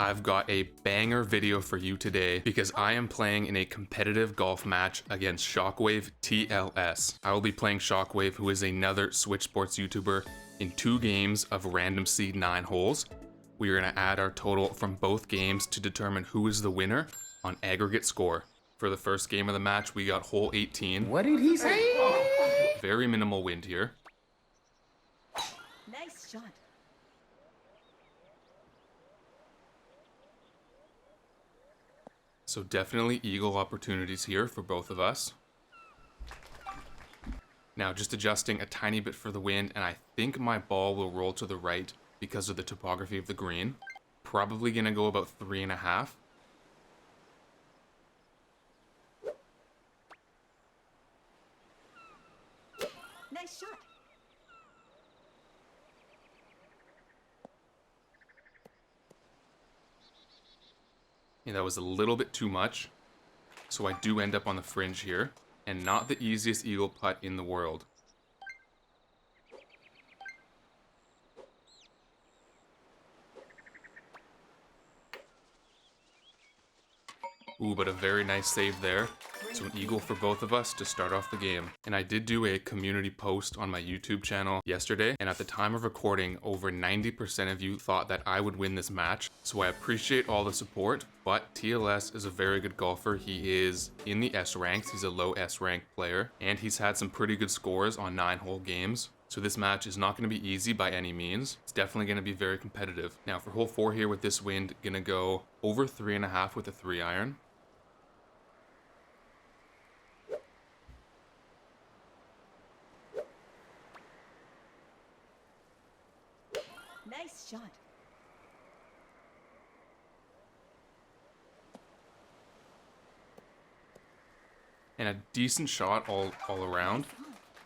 I've got a banger video for you today because I am playing in a competitive golf match against Shockwave TLS. I will be playing Shockwave, who is another Switch Sports YouTuber, in 2 games of random seed 9 holes. We are going to add our total from both games to determine who is the winner on aggregate score. For the first game of the match, we got hole 18. What did he say? Very minimal wind here. Nice shot. So definitely eagle opportunities here for both of us. Now just adjusting a tiny bit for the wind, and I think my ball will roll to the right because of the topography of the green. Probably gonna go about 3.5. Nice shot. Yeah, that was a little bit too much. So I do end up on the fringe here, and not the easiest eagle putt in the world. Ooh, but a very nice save there. So an eagle for both of us to start off the game. And I did do a community post on my YouTube channel yesterday, and at the time of recording, over 90% of you thought that I would win this match. So I appreciate all the support, but TLS is a very good golfer. He is in the S ranks, he's a low S rank player, and he's had some pretty good scores on 9-hole games. So this match is not going to be easy by any means. It's definitely going to be very competitive. Now for hole 4 here with this wind, gonna go over 3.5 with a 3-iron. Nice shot. And a decent shot all around.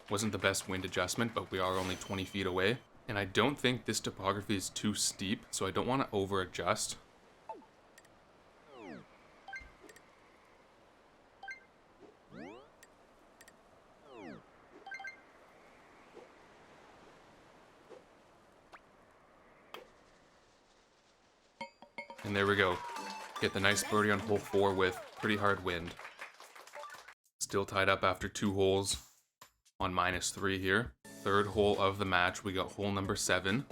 Wasn't the best wind adjustment, but we are only 20 feet away. And I don't think this topography is too steep, so I don't want to over adjust. And there we go. Get the nice birdie on hole 4 with pretty hard wind. Still tied up after 2 holes on -3 here. Third hole of the match, we got hole number 7.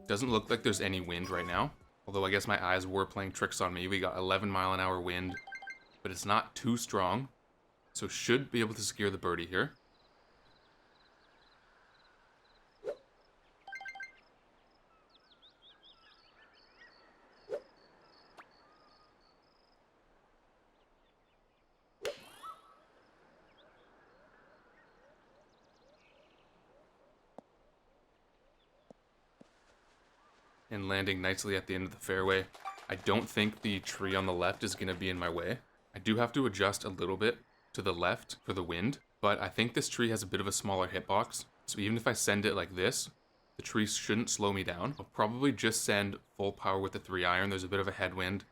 Doesn't look like there's any wind right now, although I guess my eyes were playing tricks on me. We got 11-mile-an-hour wind, but it's not too strong, so should be able to secure the birdie here. And landing nicely at the end of the fairway. I don't think the tree on the left is going to be in my way. I do have to adjust a little bit to the left for the wind, but I think this tree has a bit of a smaller hitbox, so even if I send it like this, the tree shouldn't slow me down. I'll probably just send full power with the 3-iron. There's a bit of a headwind.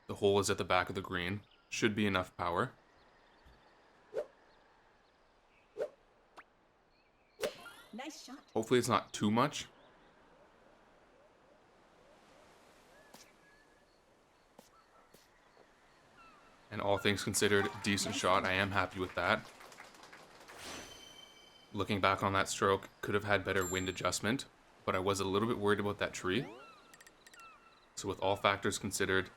The hole is at the back of the green. Should be enough power. Nice shot. Hopefully it's not too much. And all things considered, decent shot. I am happy with that. Looking back on that stroke, could have had better wind adjustment, but I was a little bit worried about that tree. So with all factors considered,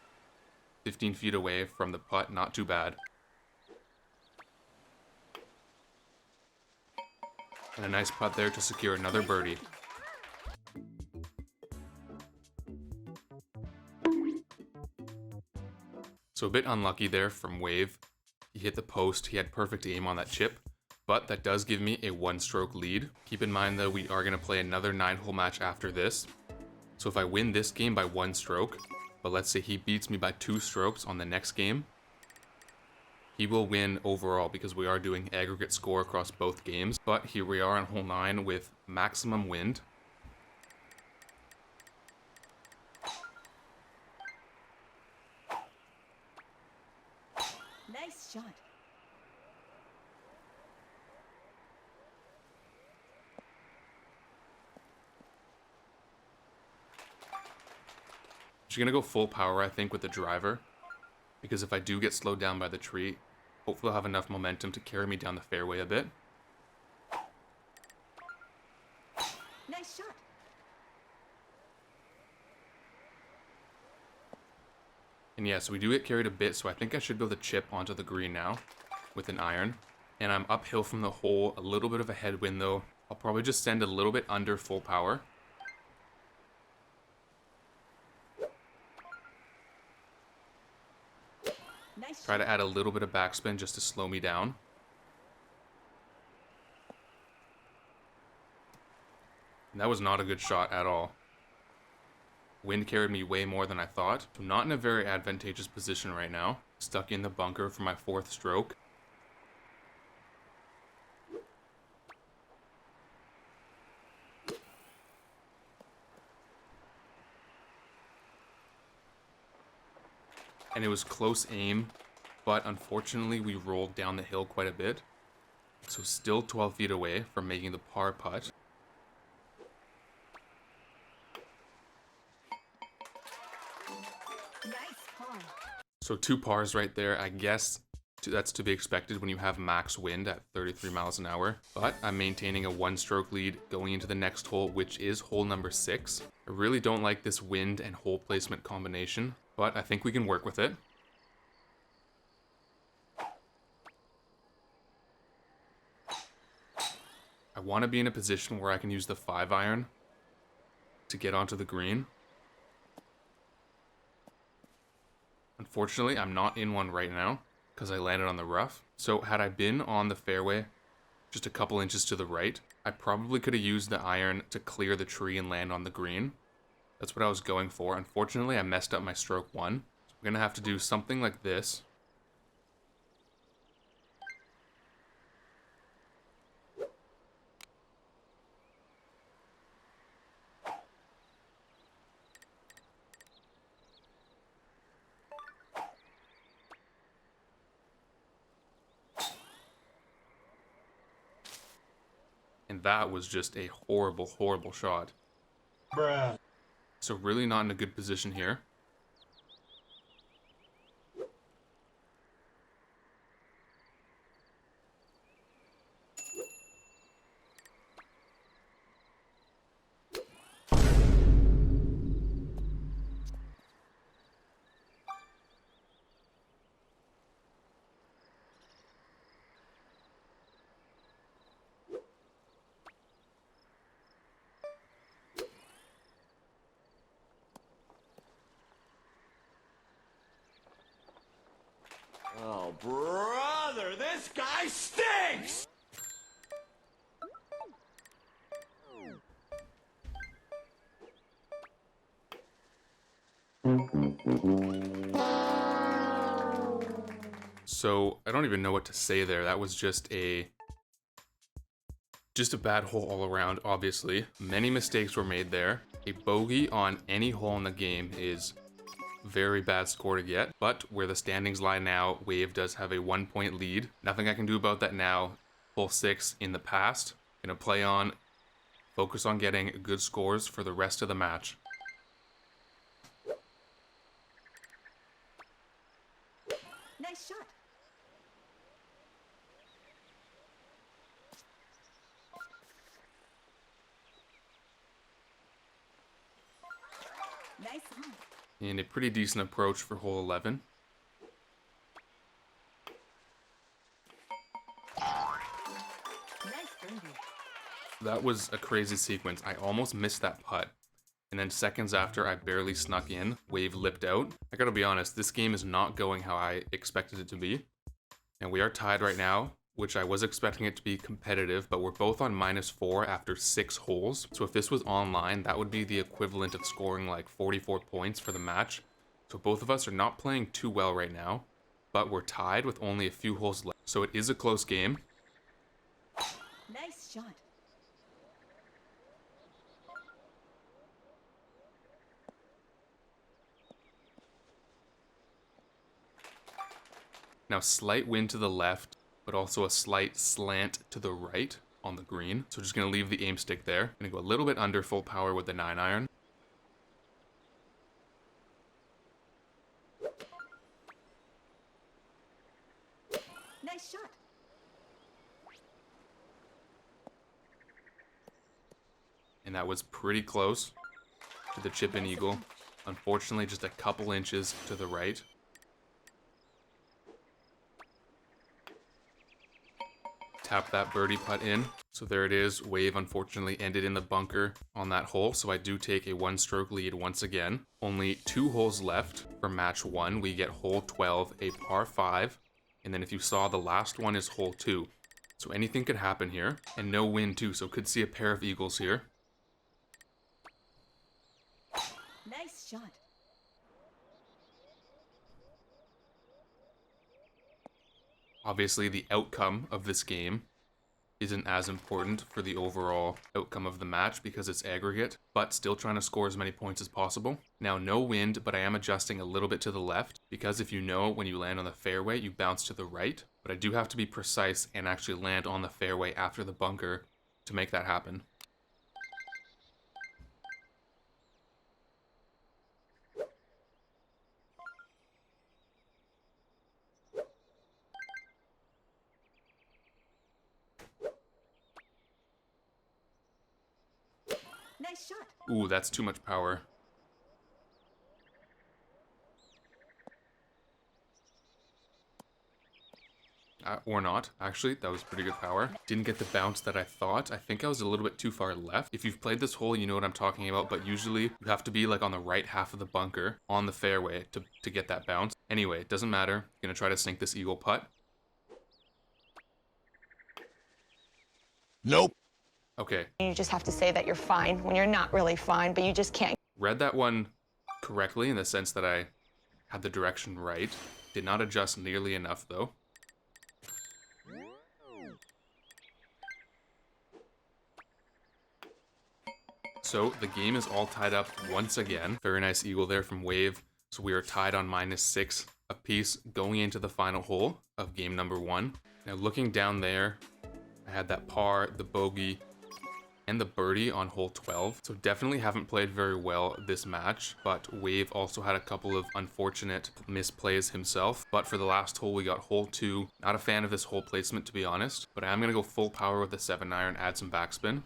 15 feet away from the putt, not too bad. And a nice putt there to secure another birdie. So a bit unlucky there from Wave. He hit the post, he had perfect aim on that chip, but that does give me a 1-stroke lead. Keep in mind that we are going to play another 9-hole match after this. So if I win this game by 1 stroke, but let's say he beats me by 2 strokes on the next game, he will win overall because we are doing aggregate score across both games. But here we are on hole 9 with maximum wind. Nice shot. Just gonna go full power, I think, with the driver. Because if I do get slowed down by the tree, hopefully I'll have enough momentum to carry me down the fairway a bit. Nice shot. And yeah, so we do get carried a bit, so I think I should go the chip onto the green now with an iron. And I'm uphill from the hole, a little bit of a headwind though. I'll probably just send a little bit under full power. Nice Try shot. to add a little bit of backspin just to slow me down. And that was not a good shot at all. Wind carried me way more than I thought. I'm not in a very advantageous position right now. Stuck in the bunker for my 4th stroke. And it was close aim, but unfortunately we rolled down the hill quite a bit. So still 12 feet away from making the par putt. Nice par. So 2 pars right there. I guess that's to be expected when you have max wind at 33 miles an hour. But I'm maintaining a 1-stroke lead going into the next hole, which is hole number 6. I really don't like this wind and hole placement combination, but I think we can work with it. I want to be in a position where I can use the 5-iron to get onto the green. Unfortunately, I'm not in one right now because I landed on the rough. So had I been on the fairway just a couple inches to the right, I probably could have used the iron to clear the tree and land on the green. That's what I was going for. Unfortunately, I messed up my stroke 1. So I'm going to have to do something like this. And that was just a horrible, horrible shot. Bruh. So really not in a good position here. Oh, brother, this guy stinks! So I don't even know what to say there. That was just a bad hole all around, obviously. Many mistakes were made there. A bogey on any hole in the game is very bad score to get, but where the standings lie now, Wave does have a 1-point lead. Nothing I can do about that now. Hole 6 in the past. Gonna play on, focus on getting good scores for the rest of the match. Nice shot. Nice on. And a pretty decent approach for hole 11. Nice birdie. That was a crazy sequence. I almost missed that putt. And then seconds after, I barely snuck in. Wave lipped out. I gotta be honest, this game is not going how I expected it to be. And we are tied right now, which I was expecting it to be competitive, but we're both on -4 after 6 holes. So if this was online, that would be the equivalent of scoring like 44 points for the match. So both of us are not playing too well right now, but we're tied with only a few holes left. So it is a close game. Nice shot. Now slight wind to the left, but also a slight slant to the right on the green. So just gonna leave the aim stick there. Gonna go a little bit under full power with the 9-iron. Nice shot. And that was pretty close to the chip-in Nice eagle. approach. Unfortunately, just a couple inches to the right. Tap that birdie putt in. So there it is. Wave unfortunately ended in the bunker on that hole. So I do take a 1-stroke lead once again. Only 2 holes left for match 1. We get hole 12, a par 5. And then if you saw, the last one is hole 2. So anything could happen here. And no wind too. So could see a pair of eagles here. Nice shot. Obviously, the outcome of this game isn't as important for the overall outcome of the match because it's aggregate, but still trying to score as many points as possible. Now, no wind, but I am adjusting a little bit to the left because if you know, when you land on the fairway, you bounce to the right, but I do have to be precise and actually land on the fairway after the bunker to make that happen. Nice shot. Ooh, that's too much power. Or not, actually. That was pretty good power. Didn't get the bounce that I thought. I think I was a little bit too far left. If you've played this hole, you know what I'm talking about, but usually you have to be like on the right half of the bunker on the fairway to get that bounce. Anyway, it doesn't matter. Gonna try to sink this eagle putt. Nope. Okay, You just have to say that you're fine when you're not really fine, but you just can't. read that one correctly in the sense that I had the direction right. Did not adjust nearly enough though. So the game is all tied up once again. Very nice eagle there from Wave. So we are tied on -6 apiece going into the final hole of game number 1. Now looking down there, I had that par, the bogey, and the birdie on hole 12. So definitely haven't played very well this match, but Wave also had a couple of unfortunate misplays himself. But for the last hole, we got hole 2. Not a fan of this hole placement, to be honest, but I'm gonna go full power with the 7-iron, add some backspin.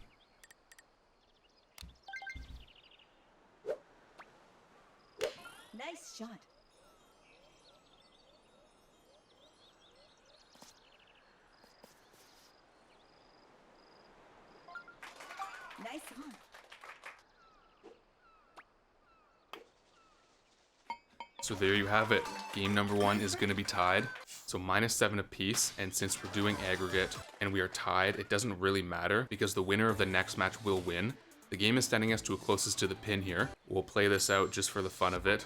Nice shot. Nice on. So there you have it. Game number 1 is going to be tied. So -7 apiece, and since we're doing aggregate and we are tied, it doesn't really matter because the winner of the next match will win. The game is sending us to closest to the pin here. We'll play this out just for the fun of it.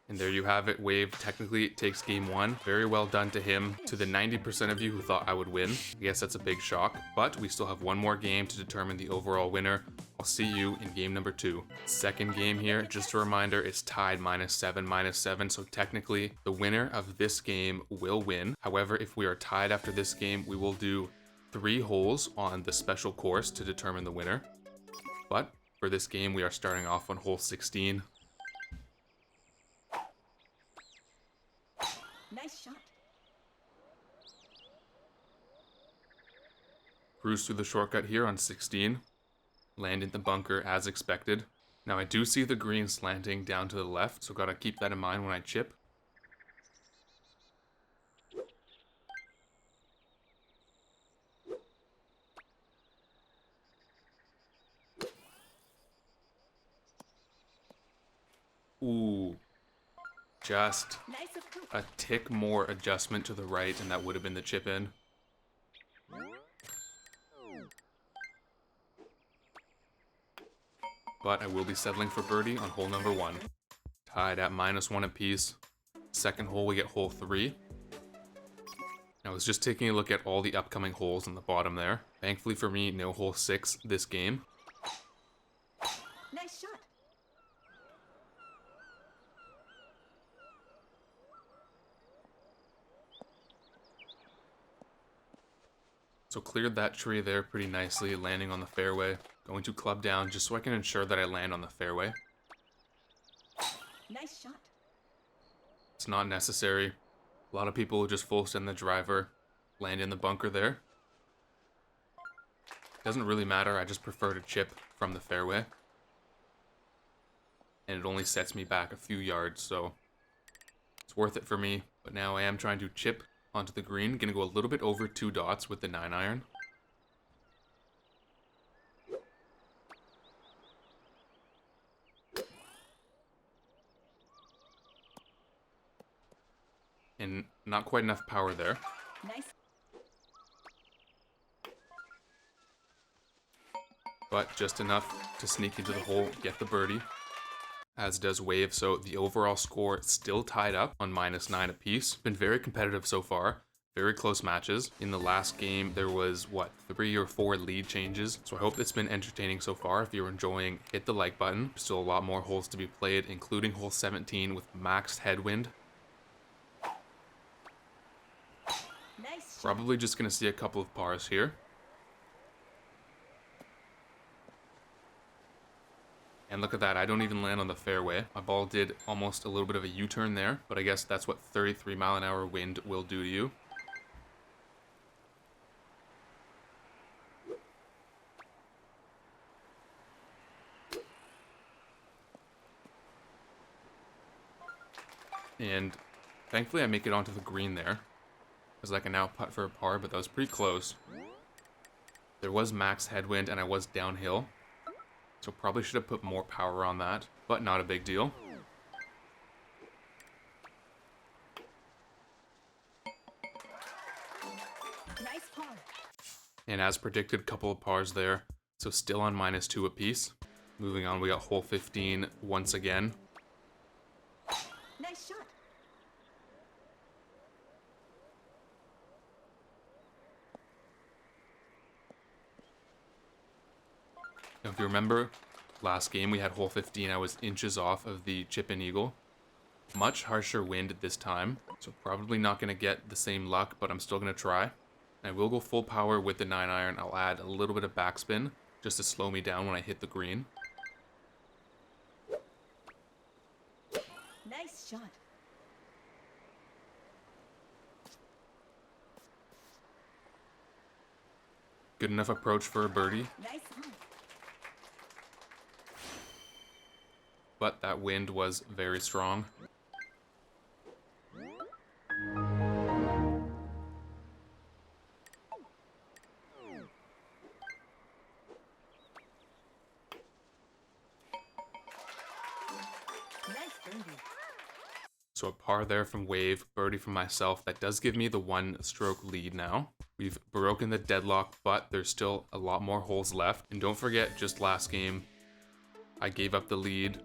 And there you have it. Wave technically takes game 1. Very well done to him. To the 90% of you who thought I would win, I guess that's a big shock. But we still have one more game to determine the overall winner. I'll see you in game number 2. Second game here, just a reminder, it's tied -7, -7. So technically, the winner of this game will win. However, if we are tied after this game, we will do 3 holes on the special course to determine the winner. But for this game, we are starting off on hole 16. Nice shot. Cruise through the shortcut here on 16. Land in the bunker as expected. Now I do see the green slanting down to the left, so gotta keep that in mind when I chip. Ooh. Just Nice approach. a tick more adjustment to the right, and that would have been the chip in. But I will be settling for birdie on hole number 1. Tied at -1 apiece. Second hole, we get hole 3. I was just taking a look at all the upcoming holes on the bottom there. Thankfully for me, no hole 6 this game. Nice shot. So cleared that tree there pretty nicely, landing on the fairway. Going to club down just so I can ensure that I land on the fairway. Nice shot. It's not necessary. A lot of people just full send the driver, land in the bunker there. Doesn't really matter, I just prefer to chip from the fairway. And it only sets me back a few yards, so it's worth it for me. But now I am trying to chip onto the green. Gonna go a little bit over 2 dots with the 9-iron. And not quite enough power there. Nice. But just enough to sneak into the hole, get the birdie. As does Wave, so the overall score still tied up on -9 apiece. Been very competitive so far. Very close matches. In the last game, there was, 3 or 4 lead changes. So I hope it's been entertaining so far. If you're enjoying, hit the like button. Still a lot more holes to be played, including hole 17 with maxed headwind. Nice shot. Probably just going to see a couple of pars here. And look at that, I don't even land on the fairway. My ball did almost a little bit of a U-turn there, but I guess that's what 33-mile-an-hour wind will do to you. And thankfully I make it onto the green there, because I can now putt for a par, but that was pretty close. There was max headwind and I was downhill. So probably should have put more power on that, but not a big deal. Nice par. And as predicted, couple of pars there. So still on -2 apiece. Moving on, we got hole 15 once again. Nice shot. Now, if you remember, last game we had hole 15, I was inches off of the chip and eagle. Much harsher wind this time, so probably not going to get the same luck, but I'm still going to try. I will go full power with the 9-iron. I'll add a little bit of backspin, just to slow me down when I hit the green. Nice shot. Good enough approach for a birdie, Nice on. but that wind was very strong. Nice birdie. So a par there from Wave, birdie from myself. That does give me the 1-stroke lead now. We've broken the deadlock, but there's still a lot more holes left. And don't forget, just last game, I gave up the lead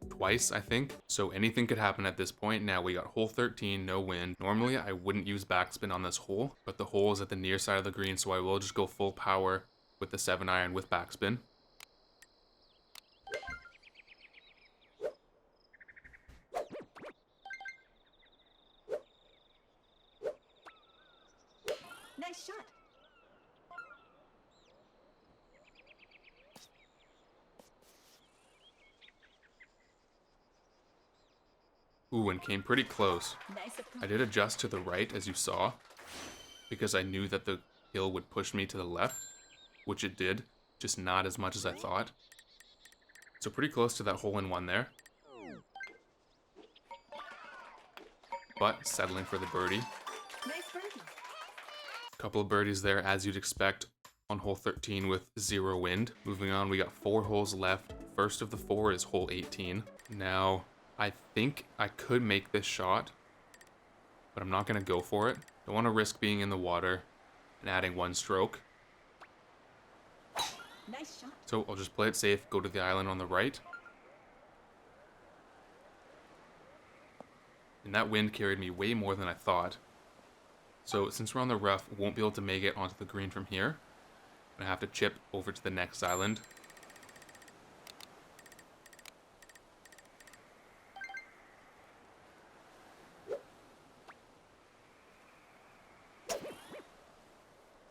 twice, I think. So anything could happen at this point. Now we got hole 13, no wind. Normally I wouldn't use backspin on this hole, but the hole is at the near side of the green, so I will just go full power with the 7-iron with backspin. Nice shot. Ooh, and came pretty close. Nice approach. I did adjust to the right, as you saw, because I knew that the hill would push me to the left, which it did, just not as much as I thought. So pretty close to that hole-in-one there. But settling for the birdie. Nice birdie. Couple of birdies there, as you'd expect, on hole 13 with 0 wind. Moving on, we got 4 holes left. First of the 4 is hole 18. Now, I think I could make this shot, but I'm not going to go for it. Don't want to risk being in the water and adding 1 stroke. Nice shot. So I'll just play it safe, go to the island on the right. And that wind carried me way more than I thought. So since we're on the rough, we won't be able to make it onto the green from here. I'm gonna have to chip over to the next island.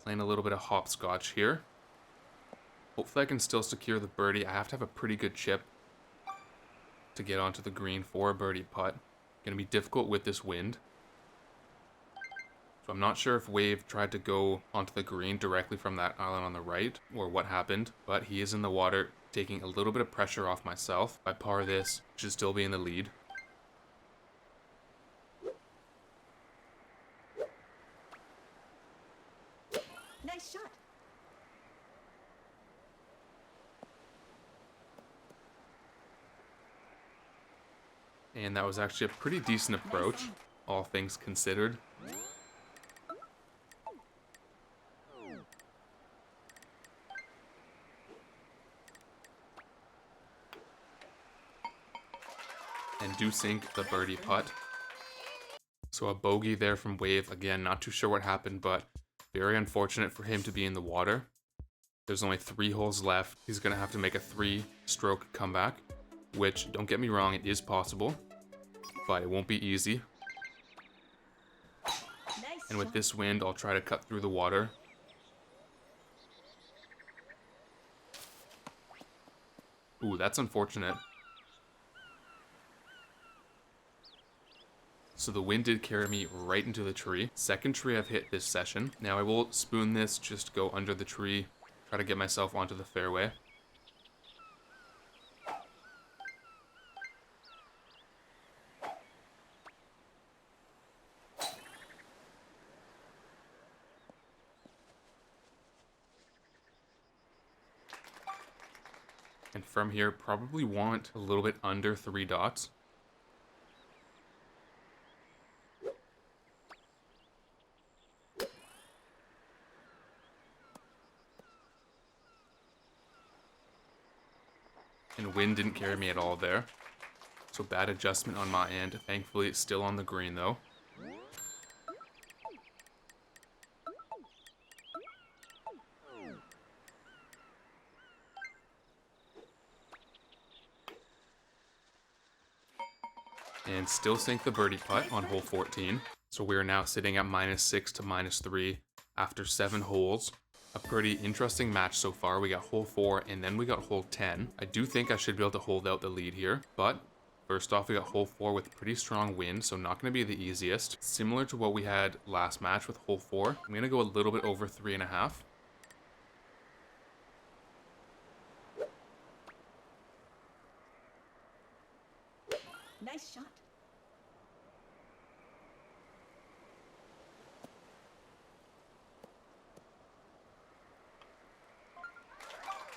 Playing a little bit of hopscotch here. Hopefully I can still secure the birdie. I have to have a pretty good chip to get onto the green for a birdie putt. Gonna be difficult with this wind. So I'm not sure if Wave tried to go onto the green directly from that island on the right or what happened, but he is in the water, taking a little bit of pressure off myself. If I par this, should still be in the lead. Nice shot. And that was actually a pretty decent approach, all things considered. And do sink the birdie putt. So a bogey there from Wave. Again, not too sure what happened, but very unfortunate for him to be in the water. There's only 3 holes left. He's going to have to make a 3-stroke comeback, which, don't get me wrong, it is possible, but it won't be easy. Nice And with shot. this wind, I'll try to cut through the water. Ooh, that's unfortunate. So the wind did carry me right into the tree. Second tree I've hit this session. Now I will spoon this, just go under the tree, try to get myself onto the fairway. And from here, probably want a little bit under 3 dots. And wind didn't carry me at all there. So bad adjustment on my end. Thankfully, it's still on the green though. And still sink the birdie putt on hole 14. So we are now sitting at -6 to -3 after 7 holes. A pretty interesting match so far. We got hole 4 and then we got hole 10. I do think I should be able to hold out the lead here, but first off we got hole 4 with pretty strong wind, so not going to be the easiest. Similar to what we had last match with hole 4. I'm going to go a little bit over 3.5. Nice shot.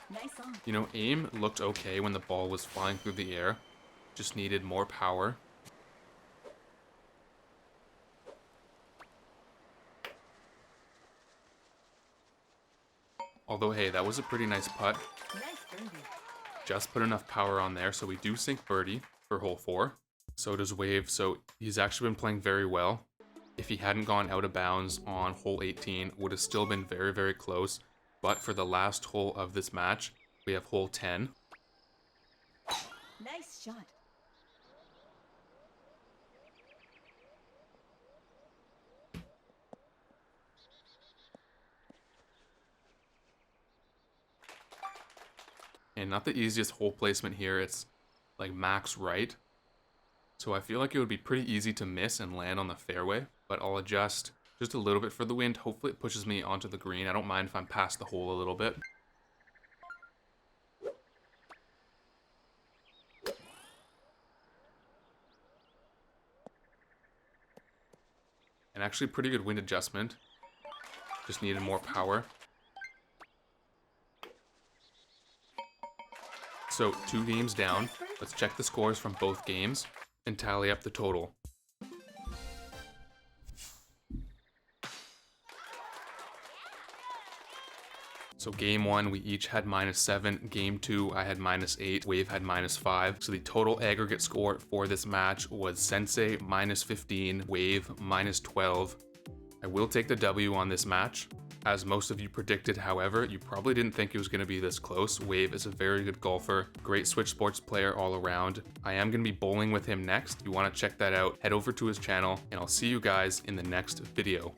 Nice on. You know, aim looked okay when the ball was flying through the air. Just needed more power. Although, hey, that was a pretty nice putt. Nice birdie. Just put enough power on there, so we do sink birdie for hole 4. So does Wave, so he's actually been playing very well. If he hadn't gone out of bounds on hole 18, would have still been very, very close. But for the last hole of this match, we have hole 10. Nice shot. And not the easiest hole placement here, it's like max right. So I feel like it would be pretty easy to miss and land on the fairway, but I'll adjust just a little bit for the wind. Hopefully it pushes me onto the green. I don't mind if I'm past the hole a little bit. And actually pretty good wind adjustment. Just needed more power. So 2 games down. Let's check the scores from both games and tally up the total. So game 1, we each had -7. Game 2, I had -8. Wave had -5. So the total aggregate score for this match was Sensei -15, Wave -12. I will take the W on this match. As most of you predicted, however, you probably didn't think it was going to be this close. Wave is a very good golfer, great Switch Sports player all around. I am going to be bowling with him next. If you want to check that out, head over to his channel, and I'll see you guys in the next video.